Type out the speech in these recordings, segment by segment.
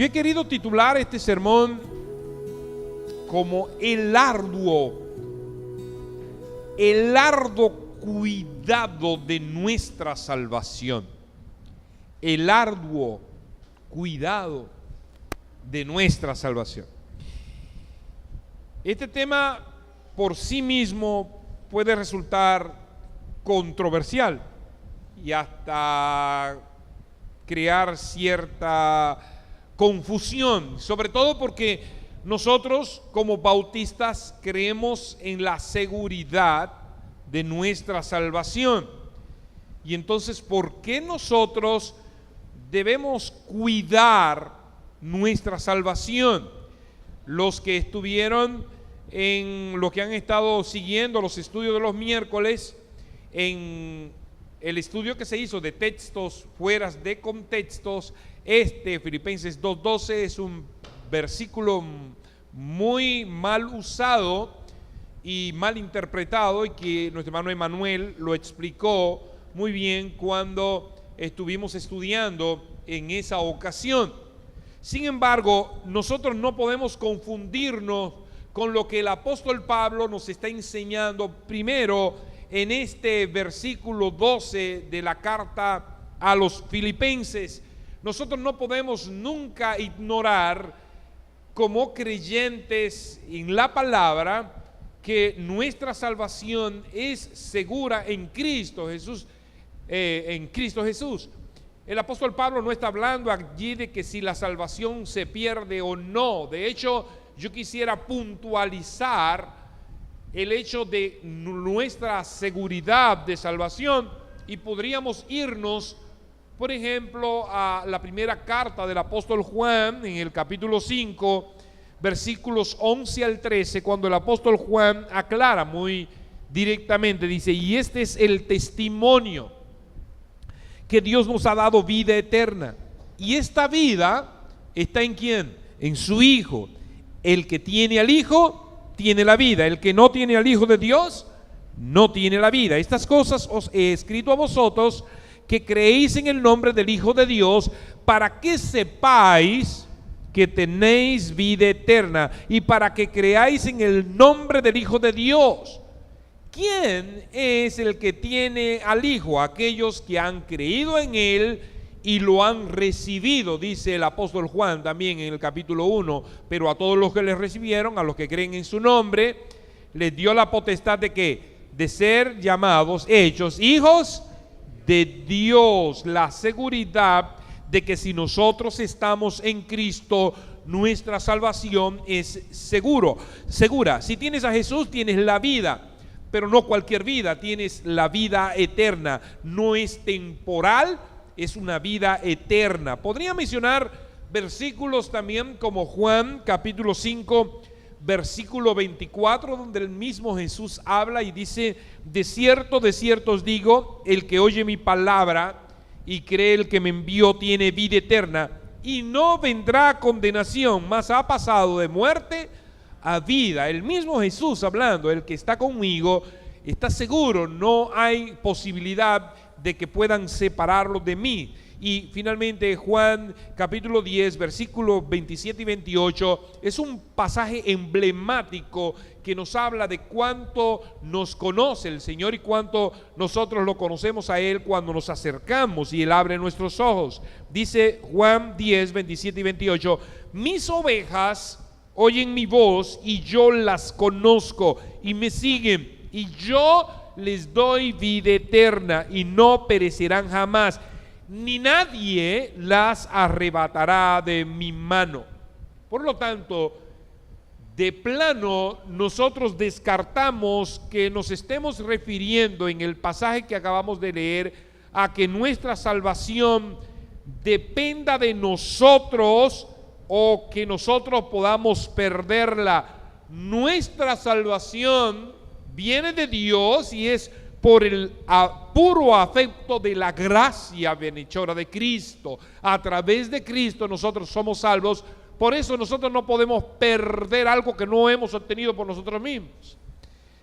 Yo he querido titular este sermón como el arduo cuidado de nuestra salvación. El arduo cuidado de nuestra salvación. Este tema por sí mismo puede resultar controversial y hasta crear cierta confusión, sobre todo porque nosotros como bautistas creemos en la seguridad de nuestra salvación. Y entonces, ¿por qué nosotros debemos cuidar nuestra salvación? Los que estuvieron en lo que han estado siguiendo los estudios de los miércoles, en el estudio que se hizo de textos fuera de contextos, Filipenses 2:12 es un versículo muy mal usado y mal interpretado, y que nuestro hermano Emanuel lo explicó muy bien cuando estuvimos estudiando en esa ocasión. Sin embargo, nosotros no podemos confundirnos con lo que el apóstol Pablo nos está enseñando primero en este versículo 12 de la carta a los Filipenses. Nosotros no podemos nunca ignorar, como creyentes en la palabra, que nuestra salvación es segura en Cristo Jesús. El apóstol Pablo no está hablando allí de que si la salvación se pierde o no. De hecho, yo quisiera puntualizar el hecho de nuestra seguridad de salvación, y podríamos irnos, por ejemplo, a la primera carta del apóstol Juan en el capítulo 5, versículos 11 al 13, cuando el apóstol Juan aclara muy directamente, dice: y este es el testimonio, que Dios nos ha dado vida eterna, y esta vida está ¿en quién? En su Hijo. El que tiene al Hijo tiene la vida, el que no tiene al Hijo de Dios no tiene la vida. Estas cosas os he escrito a vosotros que creéis en el nombre del Hijo de Dios, para que sepáis que tenéis vida eterna, y para que creáis en el nombre del Hijo de Dios. ¿Quién es el que tiene al Hijo? Aquellos que han creído en Él y lo han recibido, dice el apóstol Juan también en el capítulo 1. Pero a todos los que les recibieron, a los que creen en su nombre, les dio la potestad de ¿qué? De ser llamados, hechos hijos de Dios. La seguridad de que si nosotros estamos en Cristo, nuestra salvación es segura. Si tienes a Jesús, tienes la vida, pero no cualquier vida, tienes la vida eterna. No es temporal, es una vida eterna. Podría mencionar versículos también como Juan capítulo 5, versículo 24, donde el mismo Jesús habla y dice: de cierto os digo, el que oye mi palabra y cree el que me envió tiene vida eterna, y no vendrá a condenación, mas ha pasado de muerte a vida. El mismo Jesús hablando: el que está conmigo está seguro, no hay posibilidad de que puedan separarlo de mí. Y finalmente Juan capítulo 10, versículos 27 y 28 es un pasaje emblemático que nos habla de cuánto nos conoce el Señor y cuánto nosotros lo conocemos a Él cuando nos acercamos y Él abre nuestros ojos. Dice Juan 10, 27 y 28: mis ovejas oyen mi voz y yo las conozco y me siguen, y yo les doy vida eterna y no perecerán jamás, ni nadie las arrebatará de mi mano. Por lo tanto, de plano nosotros descartamos que nos estemos refiriendo en el pasaje que acabamos de leer a que nuestra salvación dependa de nosotros o que nosotros podamos perderla. Nuestra salvación viene de Dios y es por el puro afecto de la gracia bienhechora de Cristo. A través de Cristo nosotros somos salvos. Por eso nosotros no podemos perder algo que no hemos obtenido por nosotros mismos.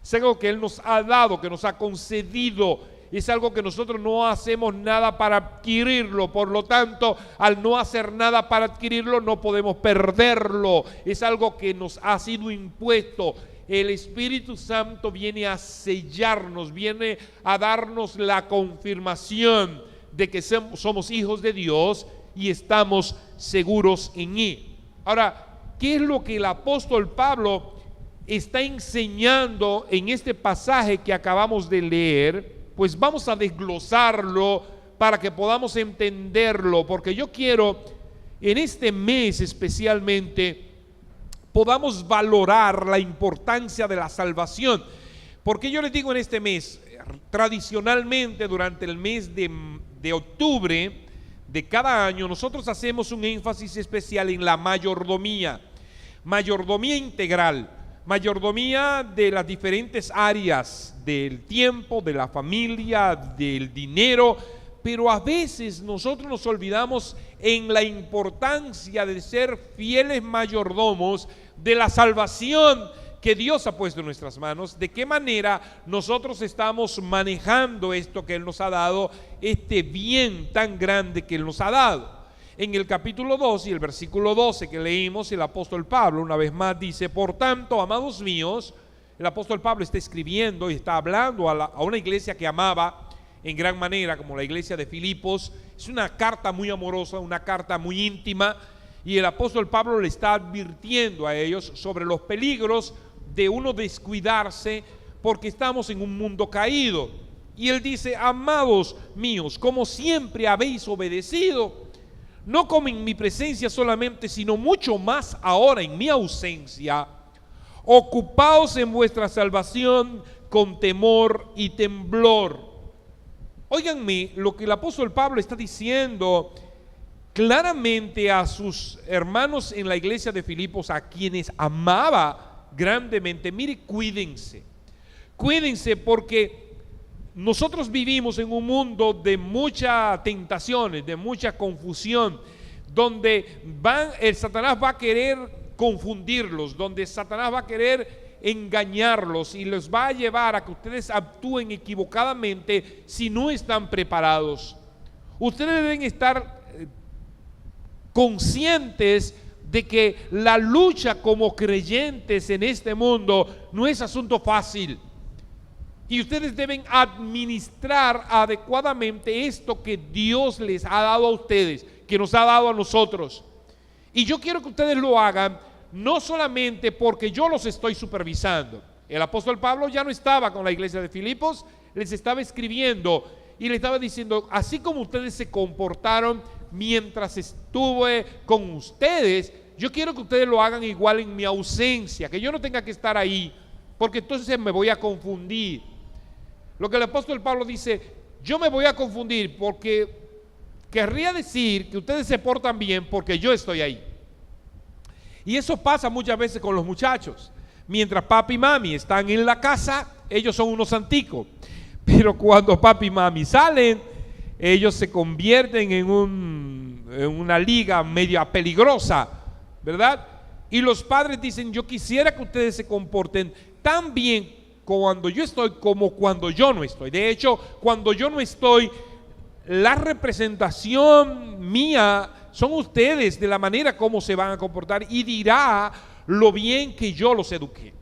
Es algo que Él nos ha dado, que nos ha concedido. es algo que nosotros no hacemos nada para adquirirlo. Por lo tanto, al no hacer nada para adquirirlo, no podemos perderlo. Es algo que nos ha sido impuesto. El Espíritu Santo viene a sellarnos, viene a darnos la confirmación de que somos hijos de Dios y estamos seguros en Él. Ahora, ¿qué es lo que el apóstol Pablo está enseñando en este pasaje que acabamos de leer? Pues vamos a desglosarlo para que podamos entenderlo, porque yo quiero en este mes especialmente podamos valorar la importancia de la salvación. Porque yo les digo en este mes, tradicionalmente durante el mes de octubre de cada año, nosotros hacemos un énfasis especial en la mayordomía integral, mayordomía de las diferentes áreas del tiempo, de la familia, del dinero, pero a veces nosotros nos olvidamos en la importancia de ser fieles mayordomos de la salvación que Dios ha puesto en nuestras manos, de qué manera nosotros estamos manejando esto que Él nos ha dado, este bien tan grande que Él nos ha dado. En el capítulo 2 y el versículo 12 que leímos, el apóstol Pablo una vez más dice: por tanto, amados míos, el apóstol Pablo está escribiendo y está hablando a una iglesia que amaba en gran manera, como la iglesia de Filipos. Es una carta muy amorosa, una carta muy íntima, y el apóstol Pablo le está advirtiendo a ellos sobre los peligros de uno descuidarse, porque estamos en un mundo caído. Y él dice: amados míos, como siempre habéis obedecido, no como en mi presencia solamente, sino mucho más ahora en mi ausencia, ocupaos en vuestra salvación con temor y temblor. Óiganme lo que el apóstol Pablo está diciendo claramente a sus hermanos en la iglesia de Filipos, a quienes amaba grandemente. Mire, cuídense porque nosotros vivimos en un mundo de muchas tentaciones, de mucha confusión, donde el Satanás va a querer confundirlos, donde Satanás va a querer engañarlos y los va a llevar a que ustedes actúen equivocadamente si no están preparados. Ustedes deben estar conscientes de que la lucha como creyentes en este mundo no es asunto fácil, y ustedes deben administrar adecuadamente esto que Dios les ha dado a ustedes, que nos ha dado a nosotros. Y yo quiero que ustedes lo hagan no solamente porque yo los estoy supervisando. El apóstol Pablo ya no estaba con la iglesia de Filipos, les estaba escribiendo y les estaba diciendo: así como ustedes se comportaron mientras estuve con ustedes, yo quiero que ustedes lo hagan igual en mi ausencia, que yo no tenga que estar ahí, porque entonces me voy a confundir. Lo que el apóstol Pablo dice: yo me voy a confundir porque querría decir que ustedes se portan bien porque yo estoy ahí. Y eso pasa muchas veces con los muchachos. Mientras papi y mami están en la casa, ellos son unos santicos, pero cuando papi y mami salen, ellos se convierten en una liga media peligrosa, ¿verdad? Y los padres dicen: yo quisiera que ustedes se comporten tan bien cuando yo estoy como cuando yo no estoy. De hecho, cuando yo no estoy, la representación mía son ustedes, de la manera como se van a comportar, y dirá lo bien que yo los eduqué.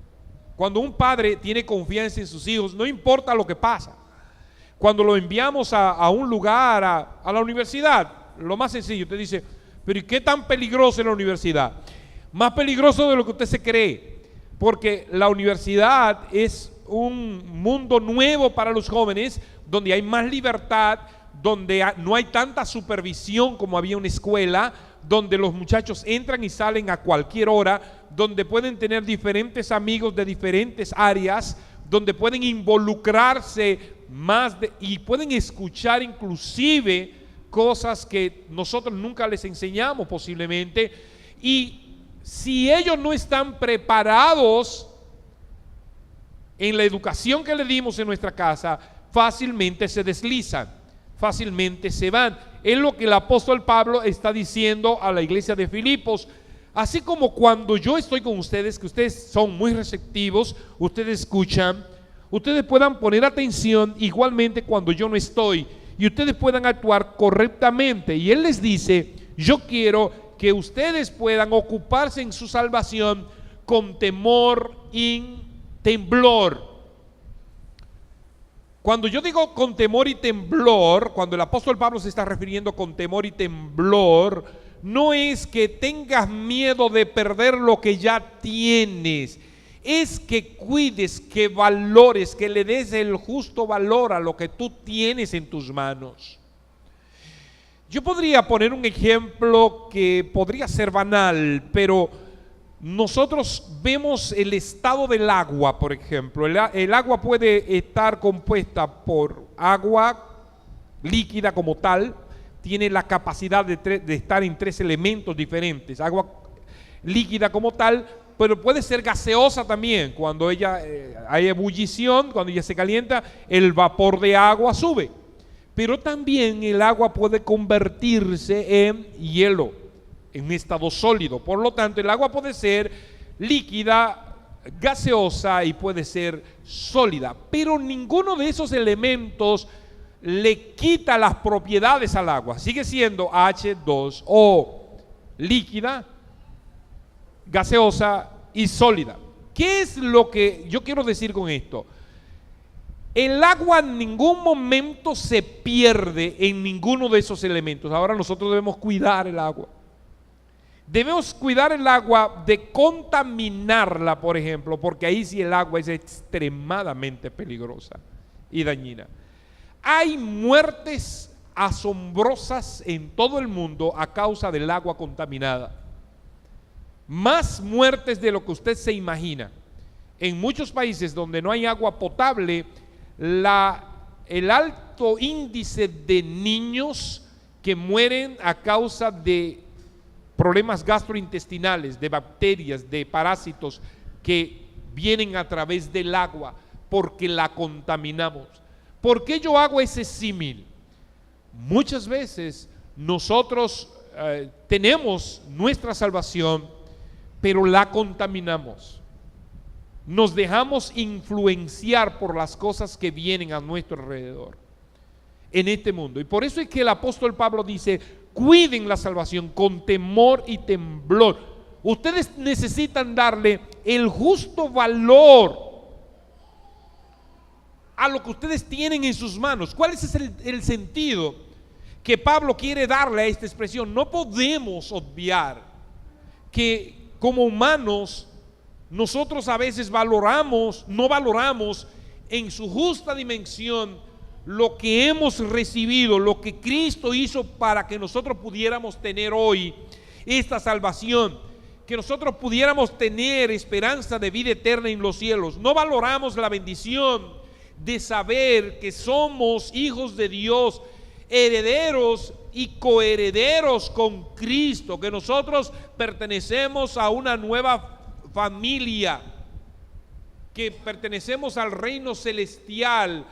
Cuando un padre tiene confianza en sus hijos, no importa lo que pasa. Cuando lo enviamos a un lugar, a la universidad, lo más sencillo, usted dice: pero ¿y qué tan peligroso es la universidad? Más peligroso de lo que usted se cree, porque la universidad es un mundo nuevo para los jóvenes, donde hay más libertad, donde no hay tanta supervisión como había en una escuela, donde los muchachos entran y salen a cualquier hora, donde pueden tener diferentes amigos de diferentes áreas, donde pueden involucrarse más y pueden escuchar inclusive cosas que nosotros nunca les enseñamos posiblemente. Y si ellos no están preparados en la educación que le dimos en nuestra casa, fácilmente se deslizan, fácilmente se van. Es lo que el apóstol Pablo está diciendo a la iglesia de Filipos. Así como cuando yo estoy con ustedes, que ustedes son muy receptivos, ustedes escuchan, ustedes puedan poner atención igualmente cuando yo no estoy y ustedes puedan actuar correctamente. Y Él les dice, yo quiero que ustedes puedan ocuparse en su salvación con temor y temblor. Cuando yo digo con temor y temblor, cuando el apóstol Pablo se está refiriendo con temor y temblor, no es que tengas miedo de perder lo que ya tienes, es que cuides, que valores, que le des el justo valor a lo que tú tienes en tus manos. Yo podría poner un ejemplo que podría ser banal, pero nosotros vemos el estado del agua, por ejemplo. El agua puede estar compuesta por agua líquida como tal, tiene la capacidad de estar en 3 elementos diferentes. Agua líquida como tal, pero puede ser gaseosa también. Cuando hay ebullición, cuando ella se calienta, el vapor de agua sube. Pero también el agua puede convertirse en hielo, en estado sólido. Por lo tanto, el agua puede ser líquida, gaseosa y puede ser sólida, pero ninguno de esos elementos le quita las propiedades al agua. Sigue siendo H2O, líquida, gaseosa y sólida. ¿Qué es lo que yo quiero decir con esto? El agua en ningún momento se pierde en ninguno de esos elementos. Ahora nosotros debemos cuidar el agua. Debemos cuidar el agua de contaminarla, por ejemplo, porque ahí sí el agua es extremadamente peligrosa y dañina. Hay muertes asombrosas en todo el mundo a causa del agua contaminada. Más muertes de lo que usted se imagina. En muchos países donde no hay agua potable, el alto índice de niños que mueren a causa de problemas gastrointestinales, de bacterias, de parásitos que vienen a través del agua porque la contaminamos. ¿Por qué yo hago ese símil? Muchas veces nosotros tenemos nuestra salvación, pero la contaminamos. Nos dejamos influenciar por las cosas que vienen a nuestro alrededor en este mundo. Y por eso es que el apóstol Pablo dice, cuiden la salvación con temor y temblor. Ustedes necesitan darle el justo valor a lo que ustedes tienen en sus manos. ¿Cuál es el sentido que Pablo quiere darle a esta expresión? No podemos obviar que como humanos nosotros a veces no valoramos en su justa dimensión lo que hemos recibido, lo que Cristo hizo para que nosotros pudiéramos tener hoy esta salvación, que nosotros pudiéramos tener esperanza de vida eterna en los cielos. No valoramos la bendición de saber que somos hijos de Dios, herederos y coherederos con Cristo, que nosotros pertenecemos a una nueva familia, que pertenecemos al reino celestial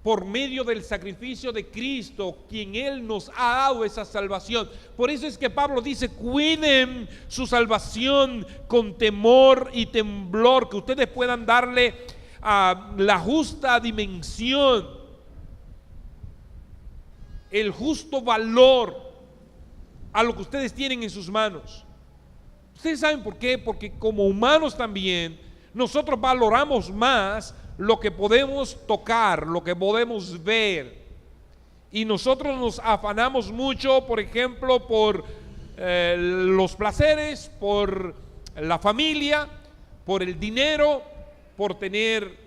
por medio del sacrificio de Cristo, quien Él nos ha dado esa salvación. Por eso es que Pablo dice, cuiden su salvación con temor y temblor, que ustedes puedan darle la justa dimensión, el justo valor a lo que ustedes tienen en sus manos. Ustedes saben por qué, porque como humanos también nosotros valoramos más lo que podemos tocar, lo que podemos ver, y nosotros nos afanamos mucho, por ejemplo, por los placeres, por la familia, por el dinero, por tener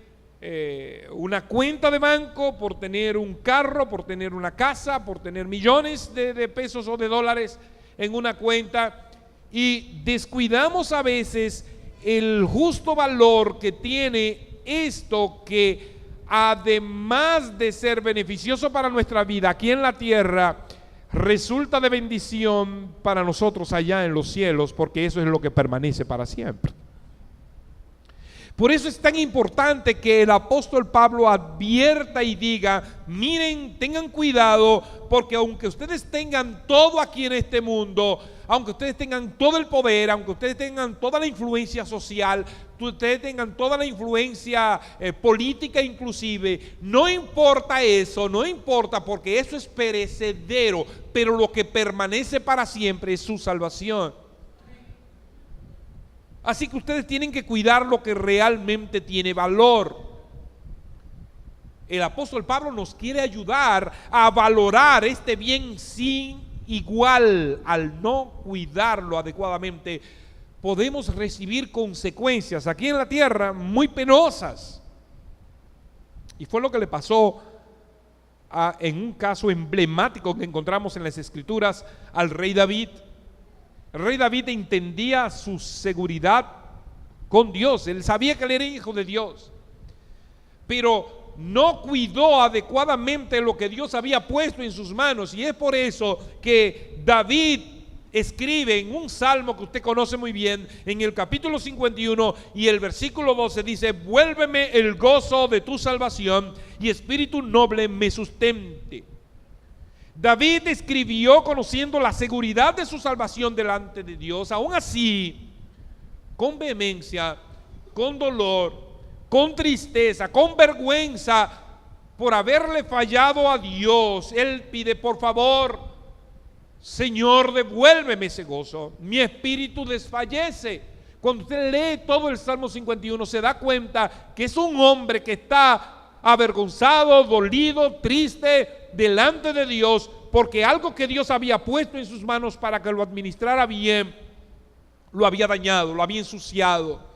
una cuenta de banco, por tener un carro, por tener una casa, por tener millones de pesos o de dólares en una cuenta, y descuidamos a veces el justo valor que tiene esto, que además de ser beneficioso para nuestra vida aquí en la tierra, resulta de bendición para nosotros allá en los cielos, porque eso es lo que permanece para siempre. Por eso es tan importante que el apóstol Pablo advierta y diga, miren, tengan cuidado, porque aunque ustedes tengan todo aquí en este mundo, aunque ustedes tengan todo el poder, aunque ustedes tengan toda la influencia social, ustedes tengan toda la influencia política inclusive, no importa eso, no importa, porque eso es perecedero, pero lo que permanece para siempre es su salvación. Así que ustedes tienen que cuidar lo que realmente tiene valor. El apóstol Pablo nos quiere ayudar a valorar este bien sin igual. Al no cuidarlo adecuadamente, podemos recibir consecuencias aquí en la tierra muy penosas. Y fue lo que le pasó en un caso emblemático que encontramos en las Escrituras al rey David. El rey David entendía su seguridad con Dios. Él sabía que él era hijo de Dios, pero no cuidó adecuadamente lo que Dios había puesto en sus manos. Y es por eso que David escribe en un salmo que usted conoce muy bien, en el capítulo 51 y el versículo 12 dice: vuélveme el gozo de tu salvación y espíritu noble me sustente. David escribió conociendo la seguridad de su salvación delante de Dios. Aún así, con vehemencia, con dolor, con tristeza, con vergüenza por haberle fallado a Dios, él pide: por favor, Señor, devuélveme ese gozo, mi espíritu desfallece. Cuando usted lee todo el Salmo 51 se da cuenta que es un hombre que está avergonzado, dolido, triste delante de Dios, porque algo que Dios había puesto en sus manos para que lo administrara bien, lo había dañado, lo había ensuciado.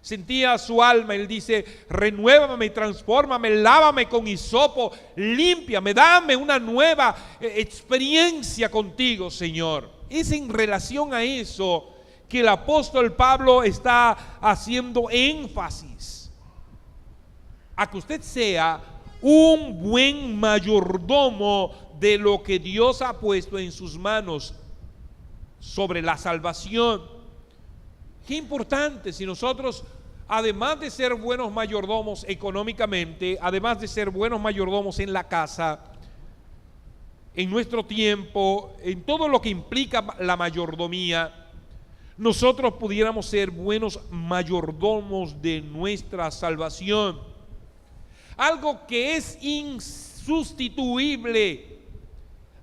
Sentía su alma, él dice: renuévame, transfórmame, lávame con hisopo, límpiame, dame una nueva experiencia contigo, Señor. Es en relación a eso que el apóstol Pablo está haciendo énfasis, a que usted sea un buen mayordomo de lo que Dios ha puesto en sus manos sobre la salvación. Qué importante si nosotros, además de ser buenos mayordomos económicamente, además de ser buenos mayordomos en la casa, en nuestro tiempo, en todo lo que implica la mayordomía, nosotros pudiéramos ser buenos mayordomos de nuestra salvación. Algo que es insustituible,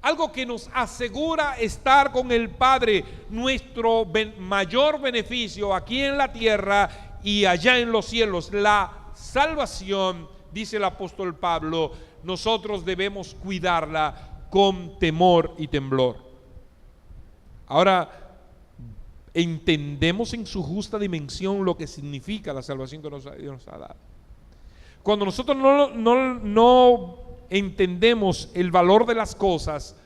algo que nos asegura estar con el Padre, nuestro mayor beneficio aquí en la tierra y allá en los cielos, la salvación. Dice el apóstol Pablo, nosotros debemos cuidarla con temor y temblor. Ahora, entendemos en su justa dimensión lo que significa la salvación que Dios nos ha dado. Cuando nosotros no entendemos el valor de las cosas,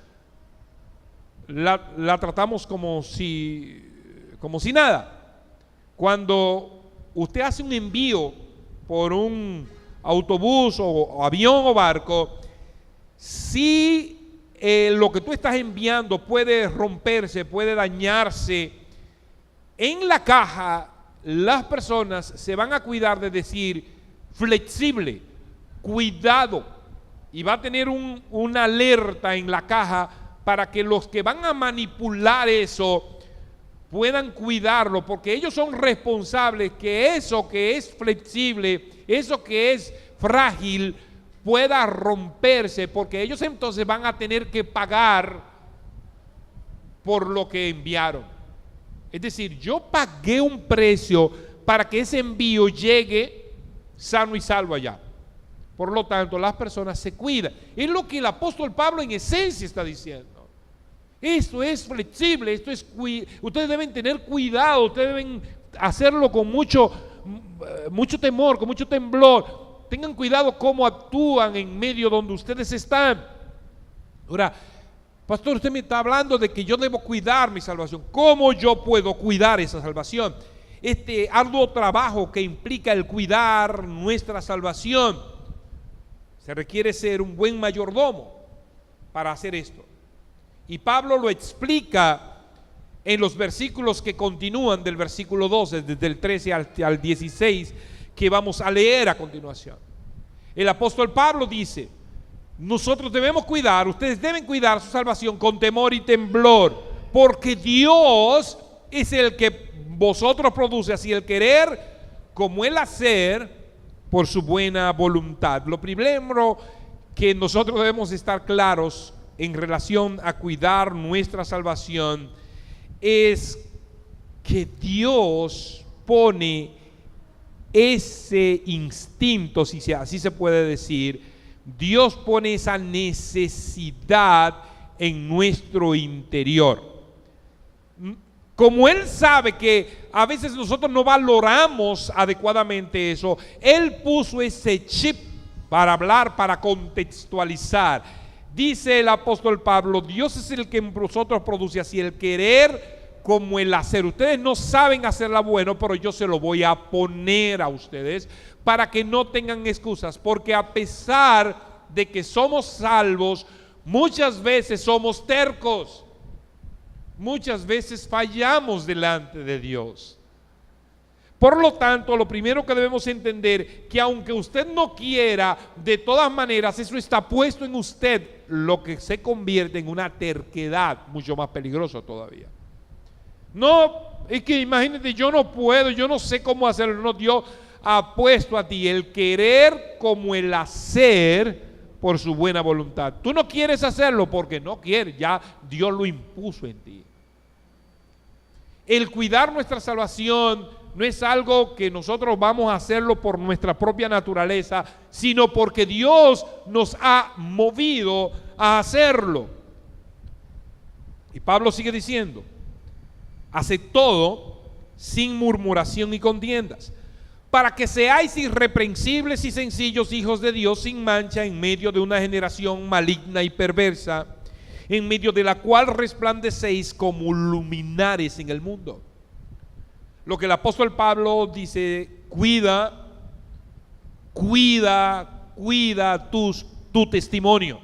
la tratamos como si nada. Cuando usted hace un envío por un autobús o avión o barco, si lo que tú estás enviando puede romperse, puede dañarse, en la caja las personas se van a cuidar de decir flexible, cuidado, y va a tener una alerta en la caja para que los que van a manipular eso puedan cuidarlo, porque ellos son responsables que eso que es flexible, eso que es frágil, pueda romperse, porque ellos entonces van a tener que pagar por lo que enviaron. Es decir, yo pagué un precio para que ese envío llegue sano y salvo allá. Por lo tanto, las personas se cuidan. Es lo que el apóstol Pablo en esencia está diciendo. Esto es flexible, ustedes deben tener cuidado, ustedes deben hacerlo con mucho temor, con mucho temblor. Tengan cuidado cómo actúan en medio donde ustedes están. Ahora, pastor, usted me está hablando de que yo debo cuidar mi salvación. ¿Cómo yo puedo cuidar esa salvación? Este arduo trabajo que implica el cuidar nuestra salvación, se requiere ser un buen mayordomo para hacer esto. Y Pablo lo explica en los versículos que continúan del versículo 12, desde el 13 al 16, que vamos a leer a continuación. El apóstol Pablo dice: nosotros debemos cuidar, ustedes deben cuidar su salvación con temor y temblor, porque Dios es el que vosotros produce, así el querer como el hacer por su buena voluntad. Lo primero que nosotros debemos estar claros en relación a cuidar nuestra salvación es que Dios pone ese instinto, si así se puede decir, Dios pone esa necesidad en nuestro interior. Como Él sabe que a veces nosotros no valoramos adecuadamente eso, Él puso ese chip para hablar, para contextualizar. Dice el apóstol Pablo, Dios es el que en vosotros produce así el querer como el hacer. Ustedes no saben hacerla bueno, pero yo se lo voy a poner a ustedes para que no tengan excusas, porque a pesar de que somos salvos, muchas veces somos tercos, muchas veces fallamos delante de Dios. Por lo tanto, lo primero que debemos entender, que aunque usted no quiera, de todas maneras eso está puesto en usted, lo que se convierte en una terquedad mucho más peligrosa todavía. No, es que imagínate, yo no puedo, yo no sé cómo hacerlo. No, Dios ha puesto a ti el querer como el hacer por su buena voluntad. Tú no quieres hacerlo porque no quieres, ya Dios lo impuso en ti. El cuidar nuestra salvación no es algo que nosotros vamos a hacerlo por nuestra propia naturaleza, sino porque Dios nos ha movido a hacerlo. Y Pablo sigue diciendo, hace todo sin murmuración y contiendas, para que seáis irreprensibles y sencillos hijos de Dios sin mancha en medio de una generación maligna y perversa, en medio de la cual resplandecéis como luminares en el mundo. Lo que el apóstol Pablo dice, cuida tu testimonio.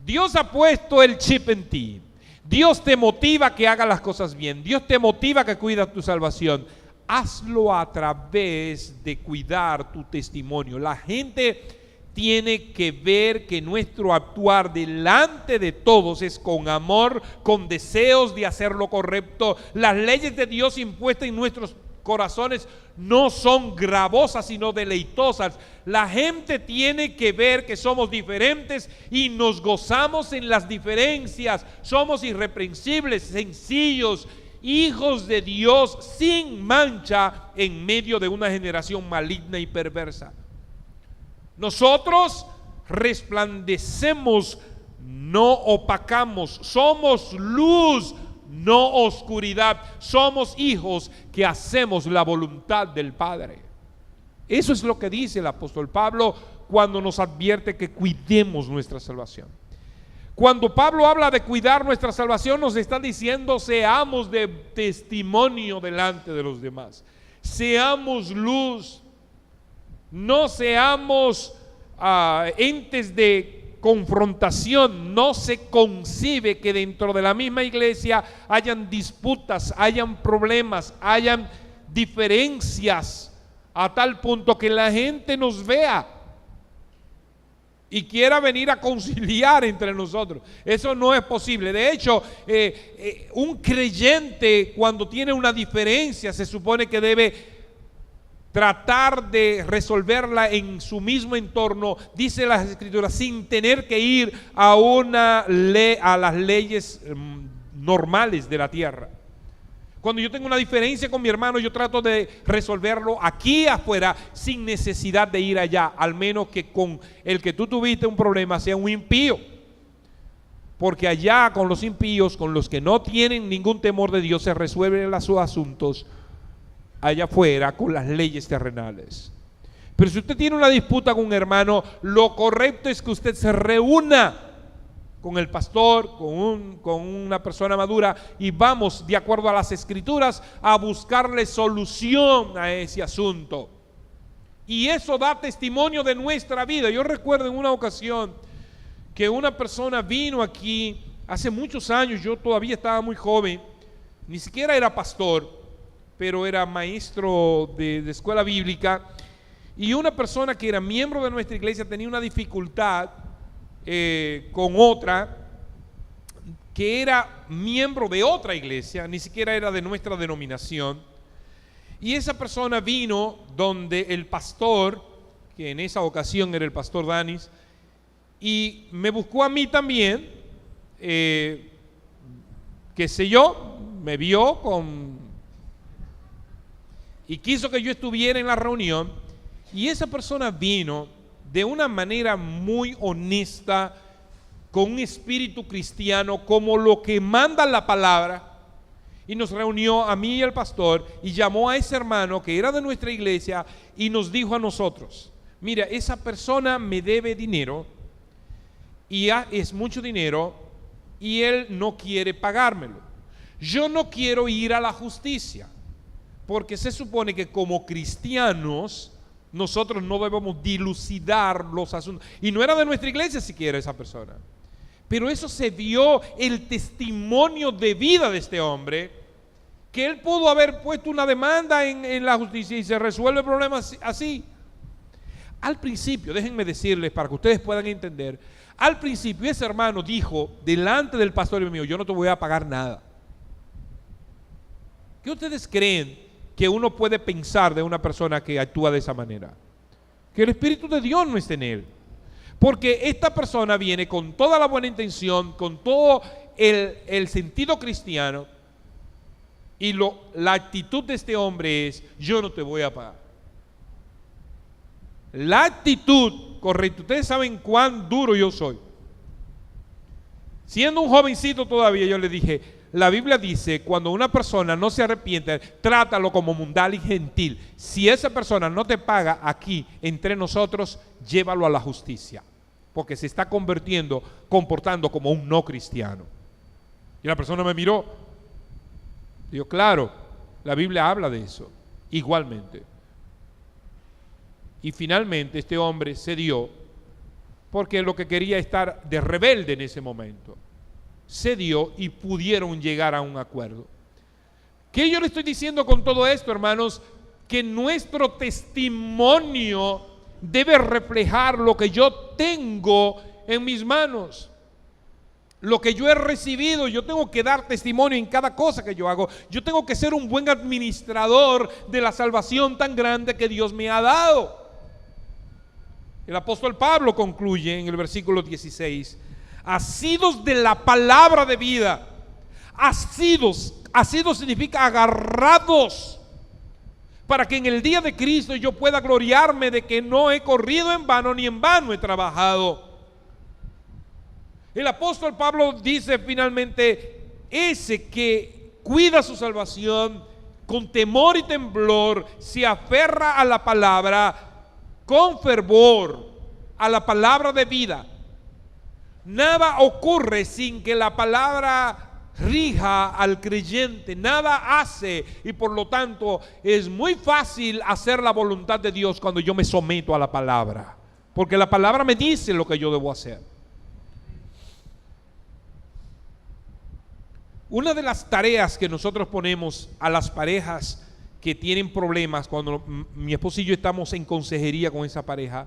Dios ha puesto el chip en ti. Dios te motiva a que hagas las cosas bien. Dios te motiva a que cuidas tu salvación. Hazlo a través de cuidar tu testimonio. La gente tiene que ver que nuestro actuar delante de todos es con amor, con deseos de hacer lo correcto. Las leyes de Dios impuestas en nuestros corazones no son gravosas sino deleitosas. La gente tiene que ver que somos diferentes y nos gozamos en las diferencias. Somos irreprensibles, sencillos, hijos de Dios sin mancha en medio de una generación maligna y perversa. Nosotros resplandecemos, no opacamos, somos luz, no oscuridad, somos hijos que hacemos la voluntad del Padre. Eso es lo que dice el apóstol Pablo cuando nos advierte que cuidemos nuestra salvación. Cuando Pablo habla de cuidar nuestra salvación, nos está diciendo seamos de testimonio delante de los demás, seamos luz, no seamos entes de confrontación. No se concibe que dentro de la misma iglesia hayan disputas, hayan problemas, hayan diferencias a tal punto que la gente nos vea y quiera venir a conciliar entre nosotros. Eso no es posible. De hecho, un creyente cuando tiene una diferencia se supone que debe tratar de resolverla en su mismo entorno, dice las Escrituras, sin tener que ir a las leyes normales de la tierra. Cuando yo tengo una diferencia con mi hermano, yo trato de resolverlo aquí afuera sin necesidad de ir allá, al menos que con el que tú tuviste un problema sea un impío, porque allá con los impíos, con los que no tienen ningún temor de Dios, se resuelven sus asuntos allá afuera con las leyes terrenales. Pero si usted tiene una disputa con un hermano, lo correcto es que usted se reúna con el pastor, con una persona madura, y vamos de acuerdo a las Escrituras a buscarle solución a ese asunto. Y eso da testimonio de nuestra vida. Yo recuerdo en una ocasión que una persona vino aquí hace muchos años, yo todavía estaba muy joven, ni siquiera era pastor, pero era maestro de escuela bíblica, y una persona que era miembro de nuestra iglesia tenía una dificultad con otra que era miembro de otra iglesia, ni siquiera era de nuestra denominación. Y esa persona vino donde el pastor, que en esa ocasión era el pastor Danis, y me buscó a mí también, qué sé yo, me vio y quiso que yo estuviera en la reunión. Y esa persona vino de una manera muy honesta, con un espíritu cristiano, como lo que manda la palabra, y nos reunió a mí y al pastor, y llamó a ese hermano que era de nuestra iglesia, y nos dijo a nosotros: mira, esa persona me debe dinero, y es mucho dinero, y él no quiere pagármelo. Yo no quiero ir a la justicia, porque se supone que como cristianos nosotros no debemos dilucidar los asuntos, y no era de nuestra iglesia siquiera esa persona, pero eso se vio el testimonio de vida de este hombre, que él pudo haber puesto una demanda en la justicia y se resuelve el problema así. Al principio, déjenme decirles para que ustedes puedan entender, al principio ese hermano dijo delante del pastor mío: yo no te voy a pagar nada. ¿Qué ustedes creen que uno puede pensar de una persona que actúa de esa manera? Que el Espíritu de Dios no esté en él. Porque esta persona viene con toda la buena intención, con todo el sentido cristiano, y la actitud de este hombre es: yo no te voy a pagar. La actitud correcta, ustedes saben cuán duro yo soy. Siendo un jovencito todavía, yo le dije: la Biblia dice, cuando una persona no se arrepiente, trátalo como mundano y gentil. Si esa persona no te paga aquí entre nosotros, llévalo a la justicia, porque se está comportando como un no cristiano. Y la persona me miró. Digo: claro, la Biblia habla de eso, igualmente. Y finalmente este hombre cedió, porque lo que quería estar de rebelde en ese momento. Cedió y pudieron llegar a un acuerdo. ¿Qué yo le estoy diciendo con todo esto, hermanos? Que nuestro testimonio debe reflejar lo que yo tengo en mis manos, lo que yo he recibido. Yo tengo que dar testimonio en cada cosa que yo hago. Yo tengo que ser un buen administrador de la salvación tan grande que Dios me ha dado. El apóstol Pablo concluye en el versículo 16: asidos de la palabra de vida. Asidos significa agarrados, para que en el día de Cristo yo pueda gloriarme de que no he corrido en vano, ni en vano he trabajado. El apóstol Pablo dice finalmente: ese que cuida su salvación con temor y temblor, se aferra a la palabra con fervor, a la palabra de vida. Nada ocurre sin que la palabra rija al creyente, nada hace, y por lo tanto es muy fácil hacer la voluntad de Dios cuando yo me someto a la palabra, porque la palabra me dice lo que yo debo hacer. Una de las tareas que nosotros ponemos a las parejas que tienen problemas, cuando mi esposo y yo estamos en consejería con esa pareja,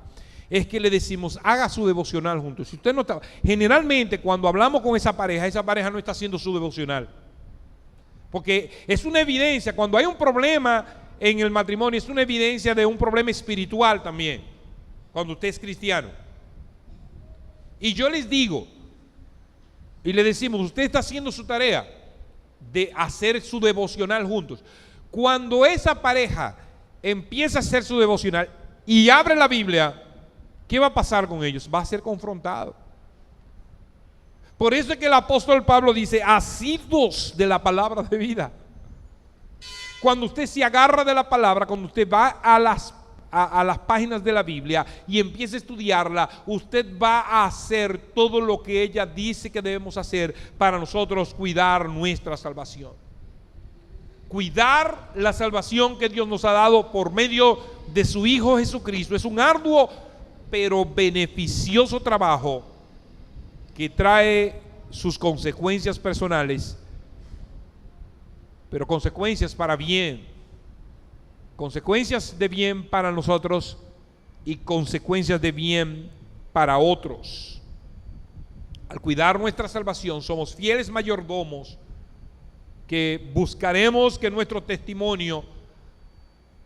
es que le decimos: haga su devocional juntos. Si usted no está, generalmente cuando hablamos con esa pareja no está haciendo su devocional, porque es una evidencia. Cuando hay un problema en el matrimonio, es una evidencia de un problema espiritual también, cuando usted es cristiano. Y yo les digo, y le decimos: usted está haciendo su tarea de hacer su devocional juntos. Cuando esa pareja empieza a hacer su devocional y abre la Biblia, ¿qué va a pasar con ellos? Va a ser confrontado. Por eso es que el apóstol Pablo dice: asidos de la palabra de vida. Cuando usted se agarra de la palabra, cuando usted va a las páginas de la Biblia y empieza a estudiarla, usted va a hacer todo lo que ella dice que debemos hacer para nosotros cuidar nuestra salvación. Cuidar la salvación que Dios nos ha dado por medio de su Hijo Jesucristo es un arduo pero beneficioso trabajo que trae sus consecuencias personales, pero consecuencias para bien, consecuencias de bien para nosotros y consecuencias de bien para otros. al cuidar nuestra salvación, somos fieles mayordomos que buscaremos que nuestro testimonio,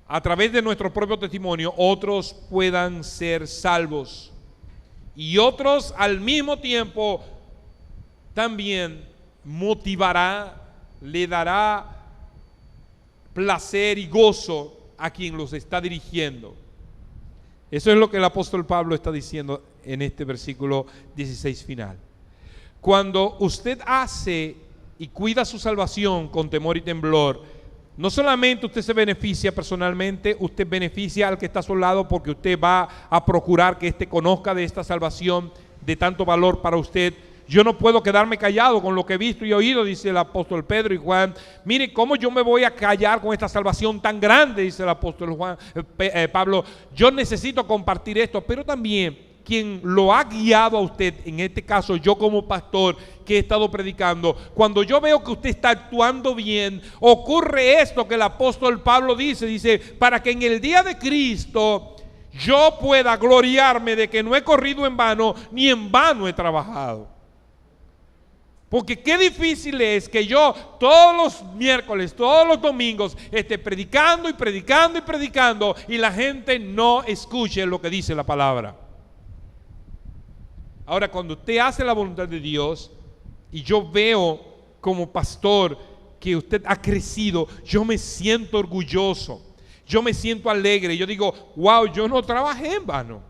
a través de nuestro propio testimonio, otros puedan ser salvos. Y otros al mismo tiempo también motivará, le dará placer y gozo a quien los está dirigiendo. Eso es lo que el apóstol Pablo está diciendo en este versículo 16 final. Cuando usted hace y cuida su salvación con temor y temblor, no solamente usted se beneficia personalmente, usted beneficia al que está a su lado, porque usted va a procurar que éste conozca de esta salvación de tanto valor para usted. Yo no puedo quedarme callado con lo que he visto y oído, dice el apóstol Pedro y Juan. Mire, ¿cómo yo me voy a callar con esta salvación tan grande? Dice el apóstol Pablo. Yo necesito compartir esto, pero también quien lo ha guiado a usted, en este caso yo como pastor que he estado predicando, cuando yo veo que usted está actuando bien, ocurre esto que el apóstol Pablo dice, para que en el día de Cristo yo pueda gloriarme de que no he corrido en vano, ni en vano he trabajado. Porque qué difícil es que yo todos los miércoles, todos los domingos esté predicando y predicando y predicando y la gente no escuche lo que dice la palabra. Ahora, cuando usted hace la voluntad de Dios y yo veo como pastor que usted ha crecido, yo me siento orgulloso, yo me siento alegre, yo digo, wow, yo no trabajé en vano.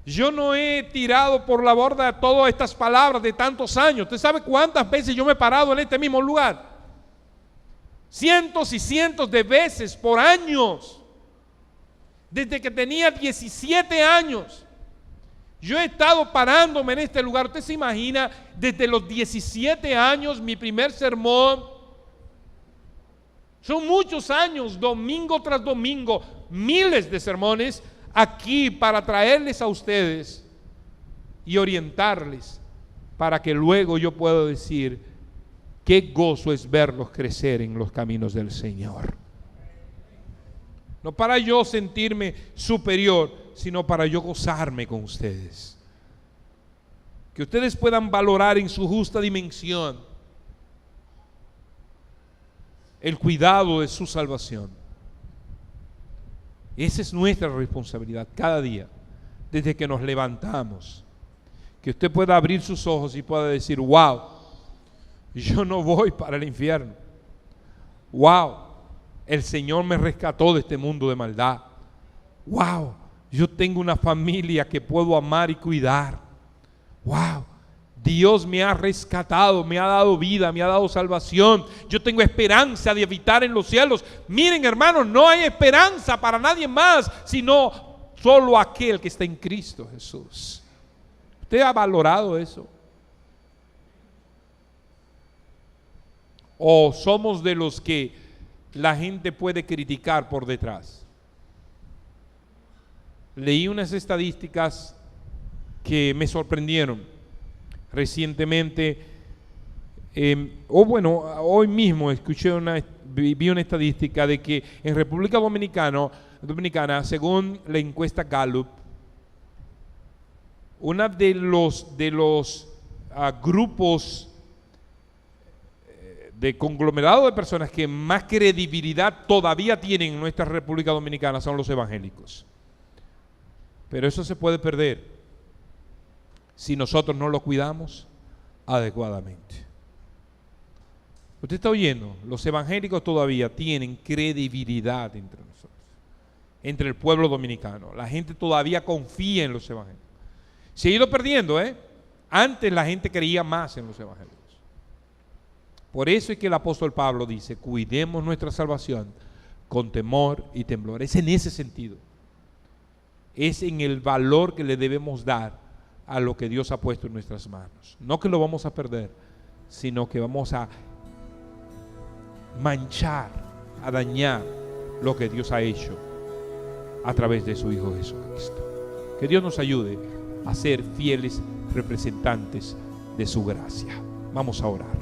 Yo no he tirado por la borda todas estas palabras de tantos años. ¿Usted sabe cuántas veces yo me he parado en este mismo lugar? Cientos y cientos de veces por años. Desde que tenía 17 años. Yo he estado parándome en este lugar. Usted se imagina, desde los 17 años, mi primer sermón. Son muchos años, domingo tras domingo, miles de sermones aquí para traerles a ustedes y orientarles para que luego yo pueda decir qué gozo es verlos crecer en los caminos del Señor. No para yo sentirme superior, sino para yo gozarme con ustedes. Que ustedes puedan valorar en su justa dimensión el cuidado de su salvación. Esa es nuestra responsabilidad cada día, desde que nos levantamos. Que usted pueda abrir sus ojos y pueda decir, wow, yo no voy para el infierno. Wow, el Señor me rescató de este mundo de maldad. Wow, yo tengo una familia que puedo amar y cuidar. Wow, Dios me ha rescatado, me ha dado vida, me ha dado salvación. Yo tengo esperanza de habitar en los cielos. Miren, hermanos, no hay esperanza para nadie más, sino solo aquel que está en Cristo Jesús. ¿Usted ha valorado eso? ¿O somos de los que la gente puede criticar por detrás? Leí unas estadísticas que me sorprendieron recientemente, hoy mismo vi una estadística de que en República Dominicana, según la encuesta Gallup, uno de los grupos de conglomerado de personas que más credibilidad todavía tienen en nuestra República Dominicana son los evangélicos. Pero eso se puede perder si nosotros no lo cuidamos adecuadamente. Usted está oyendo, los evangélicos todavía tienen credibilidad entre nosotros, entre el pueblo dominicano. La gente todavía confía en los evangélicos. Se ha ido perdiendo, Antes la gente creía más en los evangélicos. Por eso es que el apóstol Pablo dice, cuidemos nuestra salvación con temor y temblor. Es en ese sentido. Es en el valor que le debemos dar a lo que Dios ha puesto en nuestras manos. No que lo vamos a perder, sino que vamos a manchar, a dañar lo que Dios ha hecho a través de su Hijo Jesucristo. Que Dios nos ayude a ser fieles representantes de su gracia. Vamos a orar.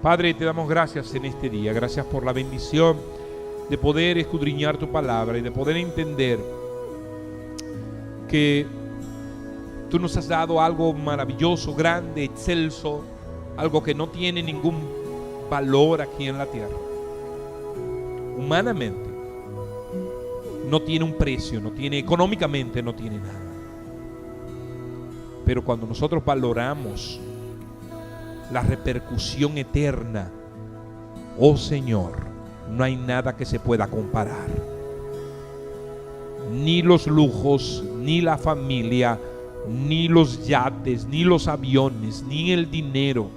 Padre, te damos gracias en este día. Gracias por la bendición de poder escudriñar tu palabra y de poder entender que Tú nos has dado algo maravilloso, grande, excelso, algo que no tiene ningún valor aquí en la tierra. Humanamente no tiene un precio, económicamente no tiene nada. Pero cuando nosotros valoramos la repercusión eterna, oh Señor, no hay nada que se pueda comparar. Ni los lujos, ni la familia, ni los yates, ni los aviones, ni el dinero.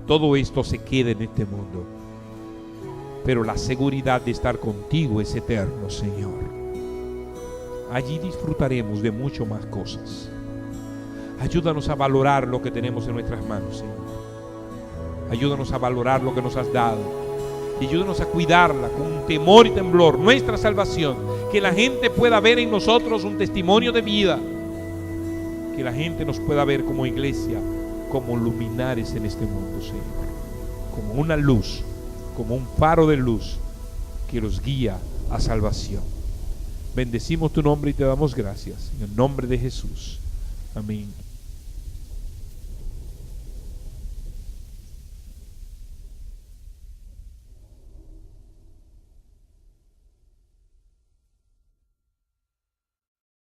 Todo esto se queda en este mundo. Pero la seguridad de estar contigo es eterno, Señor. Allí disfrutaremos de mucho más cosas. Ayúdanos a valorar lo que tenemos en nuestras manos, Señor. Ayúdanos a valorar lo que nos has dado. Y ayúdanos a cuidarla con temor y temblor, nuestra salvación. Que la gente pueda ver en nosotros un testimonio de vida. Que la gente nos pueda ver como iglesia, como luminares en este mundo, Señor. Como una luz, como un faro de luz que los guía a salvación. Bendecimos tu nombre y te damos gracias. En el nombre de Jesús. Amén.